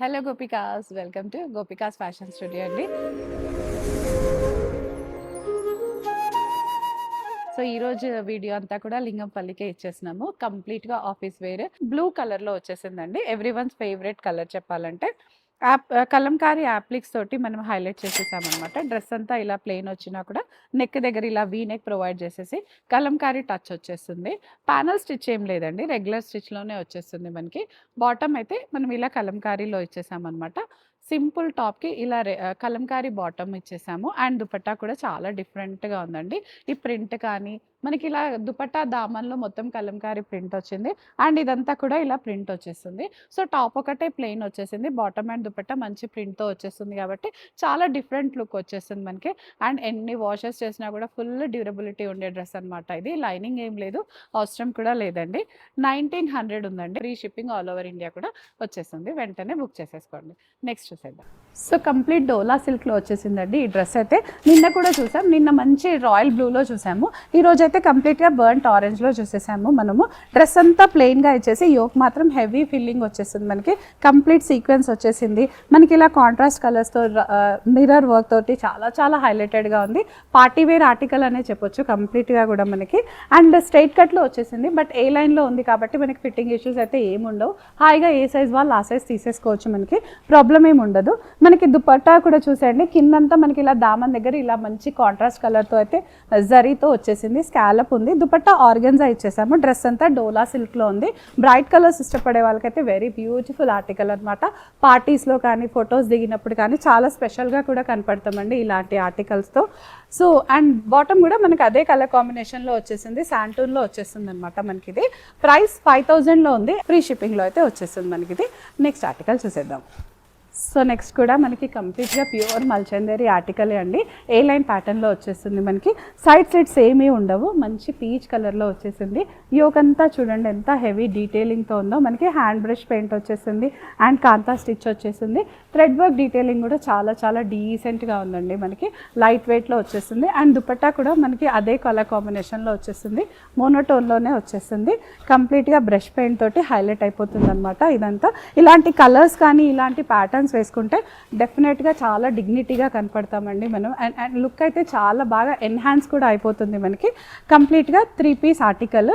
Hello gopikas, welcome to gopikas fashion studio అండి. So ఈరోజు video అంతా కూడా లింగంపల్లికే ఇచ్చేసినాము. కంప్లీట్గా ఆఫీస్ వేర్ బ్లూ కలర్లో వచ్చేసిందండి. ఎవ్రీ వన్స్ ఫేవరెట్ కలర్ చెప్పాలంటే. కలంకారీ యాప్లిక్స్ తోటి మనం హైలైట్ చేసేసామన్నమాట. డ్రెస్ అంతా ఇలా ప్లెయిన్ వచ్చినా కూడా నెక్ దగ్గర ఇలా వీ నెక్ ప్రొవైడ్ చేసేసి కలంకారీ టచ్ వచ్చేస్తుంది. ప్యానల్ స్టిచ్ ఏం లేదండి, రెగ్యులర్ స్టిచ్లోనే వచ్చేస్తుంది మనకి. బాటమ్ అయితే మనం ఇలా కలంకారీలో ఇచ్చేసామన్నమాట. సింపుల్ టాప్కి ఇలా కలంకారీ బాటమ్ ఇచ్చేసాము. అండ్ దుపట్టా కూడా చాలా డిఫరెంట్గా ఉందండి. ఈ ప్రింట్ కానీ మనకి ఇలా దుపట్టా దామన్లో మొత్తం కలంకారీ ప్రింట్ వచ్చింది. అండ్ ఇదంతా కూడా ఇలా ప్రింట్ వచ్చేస్తుంది. సో టాప్ ఒకటే ప్లెయిన్ వచ్చేసింది, బాటమ్ అండ్ దుపట్టా మంచి ప్రింట్తో వచ్చేస్తుంది కాబట్టి చాలా డిఫరెంట్ లుక్ వచ్చేస్తుంది మనకి. అండ్ ఎన్ని వాషెస్ చేసినా కూడా ఫుల్ డ్యూరబిలిటీ ఉండే డ్రెస్ అనమాట. ఇది లైనింగ్ ఏం లేదు, అవసరం కూడా లేదండి. 1900 ఉందండి. Free shipping all over India కూడా వచ్చేస్తుంది. వెంటనే బుక్ చేసేసుకోండి. నెక్స్ట్ చూసేద్దాం. సో కంప్లీట్ డోలా సిల్క్లో వచ్చేసిందండి ఈ డ్రెస్ అయితే. నిన్న కూడా చూసాం, నిన్న మంచి రాయల్ బ్లూలో చూసాము. ఈరోజు అయితే కంప్లీట్గా బర్న్ట్ ఆరెంజ్లో చూసేసాము మనము. డ్రెస్ అంతా ప్లెయిన్గా ఇచ్చేసి యోక్ మాత్రం హెవీ ఫిల్లింగ్ వచ్చేసింది మనకి. కంప్లీట్ సీక్వెన్స్ వచ్చేసింది మనకి. ఇలా కాంట్రాస్ట్ కలర్స్తో మిర్రర్ వర్క్ తోటి చాలా చాలా హైలైటెడ్గా ఉంది. పార్టీ వేర్ ఆర్టికల్ అనే చెప్పొచ్చు కంప్లీట్గా కూడా మనకి. అండ్ స్ట్రైట్ కట్లో వచ్చేసింది, బట్ ఏ లైన్లో ఉంది కాబట్టి మనకి ఫిట్టింగ్ ఇష్యూస్ అయితే ఏముండవు. హాయిగా ఏ సైజ్ వాళ్ళు ఆ సైజ్ తీసేసుకోవచ్చు, మనకి ప్రాబ్లం ఏమి ఉండదు. మనకి దుపట్టా కూడా చూసేయండి, కిందంతా మనకి ఇలా దామన్ దగ్గర ఇలా మంచి కాంట్రాస్ట్ కలర్తో అయితే జరీతో వచ్చేసింది. స్కాలప్ ఉంది. దుపట్టా ఆర్గన్జా ఇచ్చేసాము. డ్రెస్ అంతా డోలా సిల్క్లో ఉంది. బ్రైట్ కలర్స్ ఇష్టపడే వాళ్ళకైతే వెరీ బ్యూటిఫుల్ ఆర్టికల్ అనమాట. పార్టీస్లో కానీ ఫొటోస్ దిగినప్పుడు కానీ చాలా స్పెషల్గా కూడా కనపడతామండి ఇలాంటి ఆర్టికల్స్తో. సో అండ్ బాటమ్ కూడా మనకి అదే కలర్ కాంబినేషన్లో వచ్చేసింది, శాంటూన్లో వచ్చేస్తుంది అనమాట మనకి. ఇది ప్రైస్ 5000లో ఉంది. ఫ్రీ షిప్పింగ్లో అయితే వచ్చేస్తుంది మనకి. ఇది నెక్స్ట్ ఆర్టికల్ చూసేద్దాం. సో నెక్స్ట్ కూడా మనకి కంప్లీట్గా ప్యూర్ మల్చందేరి ఆర్టికలే అండి. ఏ లైన్ ప్యాటర్న్లో వచ్చేస్తుంది మనకి. సైడ్ స్లిట్స్ ఏమీ ఉండవు, మంచి పీచ్ కలర్లో వచ్చేసింది. యోక్ అంతా చూడండి ఎంత హెవీ డీటెయిలింగ్తో ఉందో మనకి. హ్యాండ్ బ్రష్ పెయింట్ వచ్చేసింది అండ్ కాంతా స్టిచ్ వచ్చేసింది. థ్రెడ్ వర్క్ డీటెయిలింగ్ కూడా చాలా చాలా డీసెంట్గా ఉందండి మనకి. లైట్ వెయిట్లో వచ్చేసింది. అండ్ దుపట్టా కూడా మనకి అదే కలర్ కాంబినేషన్లో వచ్చేసింది, మోనోటోన్లోనే వచ్చేసింది. కంప్లీట్గా బ్రష్ పెయింట్ తోటి హైలైట్ అయిపోతుంది అనమాట ఇదంతా. ఇలాంటి కలర్స్ కానీ ఇలాంటి ప్యాటర్న్స్ వేసుకుంటే డెఫినెట్గా చాలా డిగ్నిటీగా కనపడతామండి మనం. అండ్ లుక్ అయితే చాలా బాగా ఎన్హాన్స్ కూడా అయిపోతుంది మనకి. కంప్లీట్గా 3 పీస్ ఆర్టికల్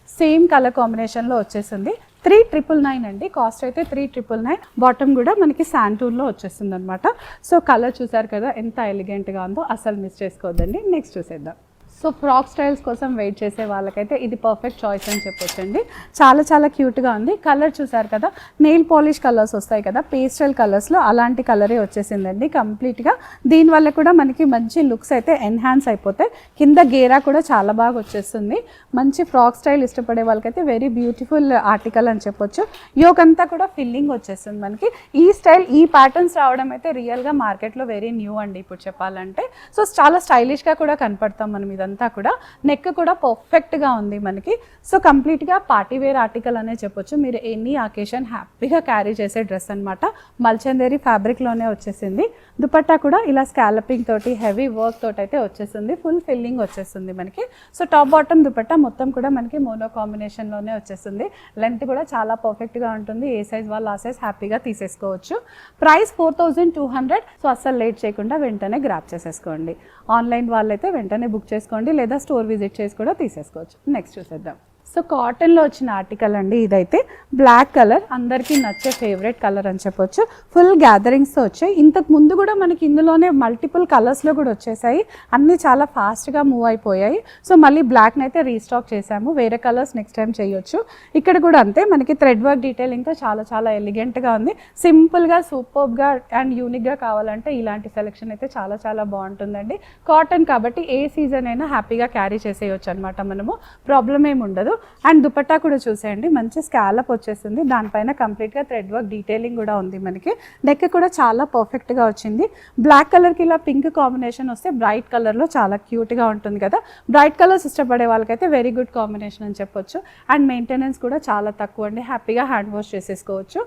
సేమ్ కలర్ కాంబినేషన్లో వచ్చేసింది. 3999 అండి కాస్ట్ అయితే. 3999. బాటమ్ కూడా మనకి శాంటూన్లో వచ్చేస్తుంది అనమాట. సో కలర్ చూసారు కదా ఎంత ఎలిగెంట్గా ఉందో, అసలు మిస్ చేసుకోవద్దండి. నెక్స్ట్ చూసేద్దాం. సో ఫ్రాక్ స్టైల్స్ కోసం వెయిట్ చేసే వాళ్ళకైతే ఇది పర్ఫెక్ట్ చాయిస్ అని చెప్పొచ్చండి. చాలా చాలా క్యూట్గా ఉంది. కలర్ చూసారు కదా, నెయిల్ పాలిష్ కలర్స్ వస్తాయి కదా పేస్టల్ కలర్స్లో, అలాంటి కలరే వచ్చేసిందండి కంప్లీట్గా. దీనివల్ల కూడా మనకి మంచి లుక్స్ అయితే ఎన్హాన్స్ అయిపోతాయి. కింద గేరా కూడా చాలా బాగా వచ్చేస్తుంది. మంచి ఫ్రాక్ స్టైల్ ఇష్టపడే వాళ్ళకైతే వెరీ బ్యూటిఫుల్ ఆర్టికల్ అని చెప్పొచ్చు. యోక్ అంతా కూడా ఫిల్లింగ్ వచ్చేస్తుంది మనకి. ఈ స్టైల్ ఈ ప్యాటర్న్స్ రావడం అయితే రియల్గా మార్కెట్లో వెరీ న్యూ అండి ఇప్పుడు చెప్పాలంటే. సో చాలా స్టైలిష్గా కూడా కనపడతాం మనం. ఇదంతా కూడా నెక్ కూడా పర్ఫెక్ట్గా ఉంది మనకి. సో కంప్లీట్గా పార్టీ వేర్ ఆర్టికల్ అనే చెప్పొచ్చు. మీరు ఎనీ అకేషన్ హ్యాపీగా క్యారీ చేసే డ్రెస్ అనమాట. మల్చందేరి ఫ్యాబ్రిక్లోనే వచ్చేసింది. దుపట్టా కూడా ఇలా స్కాలపింగ్ తోటి హెవీ వర్క్ తోటి అయితే వచ్చేసింది. ఫుల్ ఫిల్లింగ్ వచ్చేస్తుంది మనకి. సో టాప్ బాటమ్ దుపట్టా మొత్తం కూడా మనకి మోనో కాంబినేషన్లోనే వచ్చేస్తుంది. లెంత్ కూడా చాలా పర్ఫెక్ట్గా ఉంటుంది. ఏ సైజ్ వాళ్ళు ఆ సైజ్ హ్యాపీగా తీసేసుకోవచ్చు. ప్రైస్ 4200. సో అస్సలు లేట్ చేయకుండా వెంటనే గ్రాప్ చేసేసుకోండి. ఆన్లైన్ వాళ్ళైతే వెంటనే బుక్ చేసుకోండి, లేదా స్టోర్ విజిట్ చేసి కూడా తీసేసుకోవచ్చు. నెక్స్ట్ చూసేద్దాం. సో కాటన్లో వచ్చిన ఆర్టికల్ అండి ఇదైతే. బ్లాక్ కలర్ అందరికీ నచ్చే ఫేవరెట్ కలర్ అని చెప్పొచ్చు. ఫుల్ గ్యాదరింగ్స్తో వచ్చాయి. ఇంతకు ముందు కూడా మనకి ఇందులోనే మల్టిపుల్ కలర్స్లో కూడా వచ్చేసాయి. అన్నీ చాలా ఫాస్ట్గా మూవ్ అయిపోయాయి. సో మళ్ళీ బ్లాక్ని అయితే రీస్టాక్ చేసాము. వేరే కలర్స్ నెక్స్ట్ టైం చేయొచ్చు. ఇక్కడ కూడా అంతే మనకి థ్రెడ్ వర్క్ డీటెయిలింగ్తో చాలా చాలా ఎలిగెంట్గా ఉంది. సింపుల్గా సూపర్గా అండ్ యూనిక్గా కావాలంటే ఇలాంటి సెలెక్షన్ అయితే చాలా చాలా బాగుంటుందండి. కాటన్ కాబట్టి ఏ సీజన్ అయినా హ్యాపీగా క్యారీ చేసేయచ్చు అనమాట మనము. ప్రాబ్లం ఏమి ఉండదు. అండ్ దుపట్టా కూడా చూసేయండి, మంచి స్కాలప్ వచ్చేసింది. దానిపైన కంప్లీట్గా థ్రెడ్ వర్క్ డీటెయిలింగ్ కూడా ఉంది మనకి. నెక్ కూడా చాలా పర్ఫెక్ట్గా వచ్చింది. బ్లాక్ కలర్కి ఇలా పింక్ కాంబినేషన్ వస్తే బ్రైట్ కలర్లో చాలా క్యూట్గా ఉంటుంది కదా. బ్రైట్ కలర్స్ ఇష్టపడే వాళ్ళకైతే వెరీ గుడ్ కాంబినేషన్ అని చెప్పొచ్చు. అండ్ మెయింటెనెన్స్ కూడా చాలా తక్కువ అండి. హ్యాపీగా హ్యాండ్ వాష్ చేసేసుకోవచ్చు.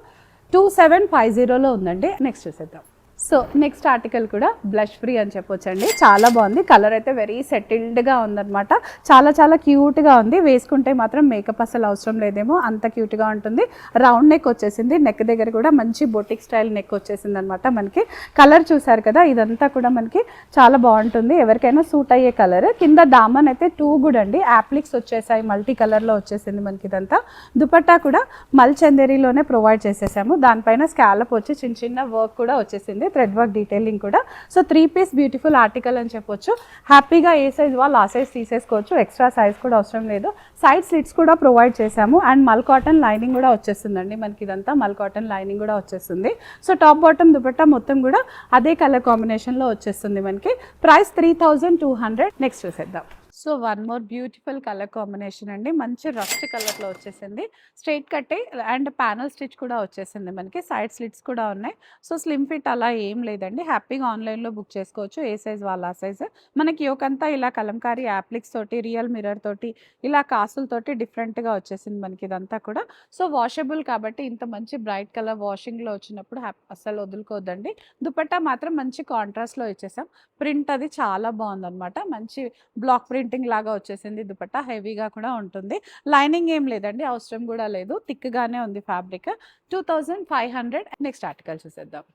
2750లో ఉందండి. నెక్స్ట్ చూసేద్దాం. సో నెక్స్ట్ ఆర్టికల్ కూడా బ్లష్ ఫ్రీ అని చెప్పొచ్చండి. చాలా బాగుంది, కలర్ అయితే వెరీ సెటిల్డ్గా ఉందన్నమాట. చాలా చాలా క్యూట్గా ఉంది, వేసుకుంటే మాత్రం మేకప్ అసలు అవసరం లేదేమో, అంత క్యూట్గా ఉంటుంది. రౌండ్ నెక్ వచ్చేసింది, నెక్ దగ్గర కూడా మంచి బొటిక్ స్టైల్ నెక్ వచ్చేసింది అనమాట. మనకి కలర్ చూసారు కదా, ఇదంతా కూడా మనకి చాలా బాగుంటుంది, ఎవరికైనా సూట్ అయ్యే కలర్. కింద దామన్ అయితే టూ గుడ్ అండి, యాప్లిక్స్ వచ్చేసాయి, మల్టీ కలర్లో వచ్చేసింది మనకి ఇదంతా. దుపట్టా కూడా మల్ చందేరీలోనే ప్రొవైడ్ చేసేసాము, దానిపైన స్కాలప్ వచ్చి చిన్న చిన్న వర్క్ కూడా వచ్చేసింది, థ్రెడ్ వర్క్ డీటెయిలింగ్ కూడా. సో 3 పీస్ బ్యూటిఫుల్ ఆర్టికల్ అని చెప్పొచ్చు. హ్యాపీగా ఏ సైజ్ వాళ్ళు ఆ సైజ్ తీసేసుకోవచ్చు, ఎక్స్ట్రా సైజ్ కూడా అవసరం లేదు. సైడ్ స్లిట్స్ కూడా ప్రొవైడ్ చేసాము, అండ్ మల్ కాటన్ లైనింగ్ కూడా వచ్చేస్తుందండి మనకి, ఇదంతా మల్ కాటన్ లైనింగ్ కూడా వచ్చేస్తుంది. సో టాప్ బాటమ్ దుపట్టా మొత్తం కూడా అదే కలర్ కాంబినేషన్లో వచ్చేస్తుంది మనకి. ప్రైస్ 3200. నెక్స్ట్ చూసేద్దాం. So one more beautiful colour combination అండి, మంచి రస్ట్ కలర్లో వచ్చేసింది. స్ట్రైట్ కట్టే అండ్ ప్యానల్ స్టిచ్ కూడా వచ్చేసింది మనకి, సైడ్ స్లిట్స్ కూడా ఉన్నాయి. సో స్లిమ్ ఫిట్ అలా ఏం లేదండి, హ్యాపీగా ఆన్లైన్లో బుక్ చేసుకోవచ్చు, ఏ సైజ్ వాళ్ళ ఆ సైజ్. మనకి యోకంతా ఇలా కలంకారీ యాప్లిక్స్ తోటి, రియల్ మిర్రర్ తోటి, ఇలా కాసులతోటి డిఫరెంట్గా వచ్చేసింది మనకి ఇదంతా కూడా. సో వాషబుల్ కాబట్టి ఇంత మంచి బ్రైట్ కలర్ వాషింగ్లో వచ్చినప్పుడు అస్సలు వదులుకోవద్దండి. దుపట్టా మాత్రం మంచి కాంట్రాస్ట్లో ఇచ్చేసాం, ప్రింట్ అది చాలా బాగుందన్నమాట, మంచి బ్లాక్ ప్రింటింగ్ లాగా వచ్చేసింది. దుపట్టా హెవీగా కూడా ఉంటుంది, లైనింగ్ ఏం లేదండి, అవసరం కూడా లేదు, థిక్గానే ఉంది ఫ్యాబ్రిక్. 2500. నెక్స్ట్ ఆర్టికల్ చూసేద్దాం.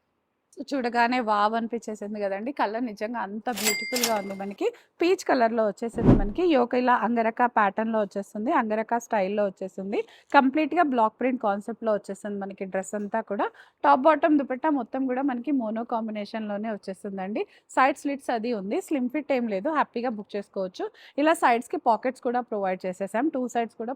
సో చూడగానే వావ్ అనిపించేసింది కదండి, కలర్ నిజంగా అంత బ్యూటిఫుల్గా ఉంది. మనకి పీచ్ కలర్లో వచ్చేసింది, మనకి యోక ఇలా అంగరక ప్యాటర్న్లో వచ్చేస్తుంది, అంగరక స్టైల్లో వచ్చేసింది, కంప్లీట్గా బ్లాక్ ప్రింట్ కాన్సెప్ట్లో వచ్చేస్తుంది మనకి డ్రెస్ అంతా కూడా. టాప్ బాటమ్ దుపట్టా మొత్తం కూడా మనకి మోనో కాంబినేషన్లోనే వచ్చేస్తుందండి. సైడ్ స్లిట్స్ అది ఉంది, స్లిమ్ ఫిట్ ఏం లేదు, హ్యాపీగా బుక్ చేసుకోవచ్చు. ఇలా సైడ్స్కి పాకెట్స్ కూడా ప్రొవైడ్ చేసేసాం, 2 సైడ్స్ కూడా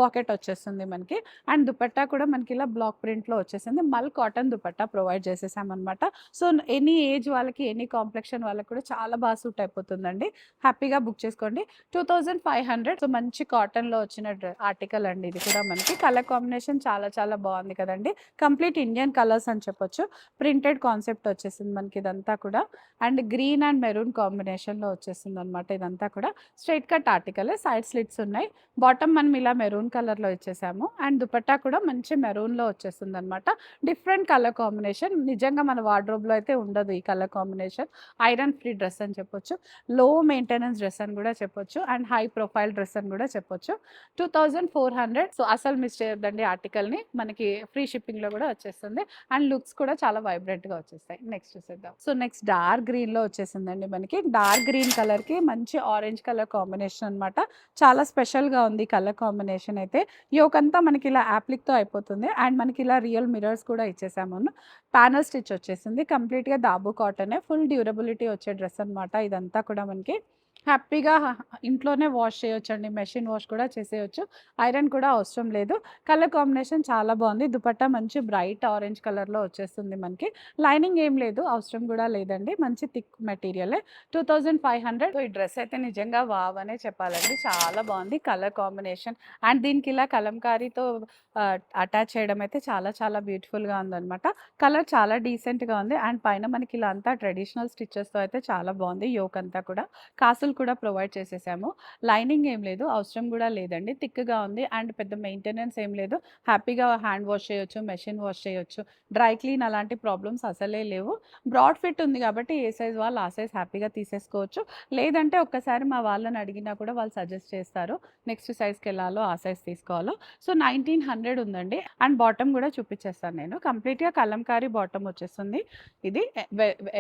పాకెట్ వచ్చేస్తుంది మనకి. అండ్ దుపట్టా కూడా మనకి ఇలా బ్లాక్ ప్రింట్లో వచ్చేసింది, మల్ కాటన్ దుపట్టా ప్రొవైడ్ చేసేసాం అనమాట. సో ఎనీ ఏజ్ వాళ్ళకి, ఎనీ కాంప్లెక్షన్ వాళ్ళకి కూడా చాలా బాగా సూట్ అయిపోతుందండి, హ్యాపీగా బుక్ చేసుకోండి. 2500. సో మంచి కాటన్లో వచ్చిన ఆర్టికల్ అండి ఇది కూడా. మనకి కలర్ కాంబినేషన్ చాలా చాలా బాగుంది కదండి, కంప్లీట్ ఇండియన్ కలర్స్ అని చెప్పొచ్చు. ప్రింటెడ్ కాన్సెప్ట్ వచ్చేసింది మనకి ఇదంతా కూడా, అండ్ గ్రీన్ అండ్ మెరూన్ కాంబినేషన్లో వచ్చేసింది అనమాట ఇదంతా కూడా. Straight cut article, side slits ఉన్నాయి, బాటమ్ మనం ఇలా మెరూన్ కలర్లో ఇచ్చేసాము, అండ్ దుపట్టా కూడా మంచి మెరూన్లో వచ్చేస్తుంది అనమాట. డిఫరెంట్ కలర్ కాంబినేషన్, నిజంగా మన వార్డ్రోబ్లో అయితే ఉండదు ఈ colour combination. Iron free dress అని చెప్పొచ్చు, లో మెయింటెనెన్స్ డ్రెస్ అని కూడా చెప్పొచ్చు, అండ్ హై ప్రొఫైల్ డ్రెస్ అని కూడా చెప్పొచ్చు. 2400. సో అసలు మిస్ చేయొద్దండి ఆర్టికల్ని, మనకి ఫ్రీ షిప్పింగ్లో కూడా వచ్చేస్తుంది, అండ్ లుక్స్ కూడా చాలా వైబ్రెంట్గా వచ్చేస్తాయి. నెక్స్ట్ చూసేద్దాం. సో నెక్స్ట్ డార్క్ గ్రీన్లో వచ్చేసిందండి మనకి, డార్క్ గ్రీన్ కలర్కి మంచి ఆరెంజ్ కలర్ కాంబినేషన్ అనమాట. చాలా స్పెషల్గా ఉంది కలర్ కాంబినేషన్ అయితే. యోకంతా మనకి ఇలా యాప్లిక్తో అయిపోతుంది, అండ్ మనకి ఇలా రియల్ మిరర్స్ కూడా ఇచ్చేసాము. ప్యానల్ స్టిచ్ వచ్చేసింది, కంప్లీట్గా దాబు కాటనే, ఫుల్ డ్యూరబిలిటీ వచ్చే డ్రెస్ అనమాట ఇదంతా కూడా. మనకి హ్యాపీగా ఇంట్లోనే వాష్ చేయొచ్చండి, మెషిన్ వాష్ కూడా చేసేయచ్చు, ఐరన్ కూడా అవసరం లేదు. కలర్ కాంబినేషన్ చాలా బాగుంది, దుపట్టా మంచి బ్రైట్ ఆరెంజ్ కలర్లో వచ్చేస్తుంది మనకి. లైనింగ్ ఏం లేదు, అవసరం కూడా లేదండి, మంచి థిక్ మెటీరియలే. 2500. ఈ డ్రెస్ అయితే నిజంగా వావ్ అనే చెప్పాలండి, చాలా బాగుంది కలర్ కాంబినేషన్, అండ్ దీనికి ఇలా కలంకారీతో అటాచ్ చేయడం అయితే చాలా చాలా బ్యూటిఫుల్గా ఉందన్నమాట. కలర్ చాలా డీసెంట్గా ఉంది, అండ్ పైన మనకి ఇలా అంతా ట్రెడిషనల్ స్టిచెస్తో అయితే చాలా బాగుంది. యోక్ అంతా కూడా కాసులు కూడా ప్రొవైడ్ చేసేసాము, లైనింగ్ ఏం లేదు, అవసరం కూడా లేదండి, థిక్గా ఉంది, అండ్ పెద్ద మెయింటెనెన్స్ ఏం లేదు, హ్యాపీగా హ్యాండ్ వాష్ చేయొచ్చు, మెషిన్ వాష్ చేయొచ్చు, డ్రై క్లీన్ అలాంటి ప్రాబ్లమ్స్ అసలే లేవు. బ్రాడ్ ఫిట్ ఉంది కాబట్టి ఏ సైజ్ వాళ్ళు ఆ సైజ్ హ్యాపీగా తీసేసుకోవచ్చు, లేదంటే ఒక్కసారి మా వాళ్ళని అడిగినా కూడా వాళ్ళు సజెస్ట్ చేస్తారు నెక్స్ట్ సైజ్కి వెళ్ళాలో ఆ సైజ్ తీసుకోవాలో. సో 1900 ఉందండి, అండ్ బాటమ్ కూడా చూపించేస్తాను నేను. కంప్లీట్గా కలంకారీ బాటమ్ వచ్చేస్తుంది, ఇది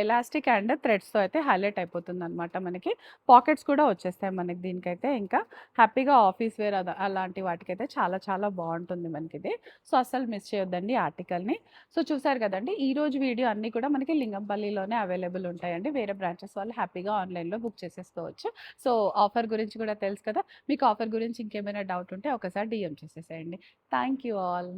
ఎలాస్టిక్ అండ్ థ్రెడ్స్తో అయితే హైలైట్ అయిపోతుంది అనమాట. మనకి పాకెట్స్ కూడా వచ్చేస్తాయి మనకి దీనికైతే, ఇంకా హ్యాపీగా ఆఫీస్ వేర్ అలాంటి వాటికైతే చాలా చాలా బాగుంటుంది మనకి ఇది. సో అస్సలు మిస్ చేయొద్దండి ఆర్టికల్ని. సో చూసారు కదండి, ఈ రోజు వీడియో అన్నీ కూడా మనకి లింగంపల్లిలోనే అవైలబుల్ ఉంటాయండి, వేరే బ్రాంచెస్ వాళ్ళు హ్యాపీగా ఆన్లైన్లో బుక్ చేసేసుకోవచ్చు. సో ఆఫర్ గురించి కూడా తెలుసు కదా, మీకు ఆఫర్ గురించి ఇంకేమైనా డౌట్ ఉంటే ఒకసారి డిఎం చేసేసేయండి. Thank you all.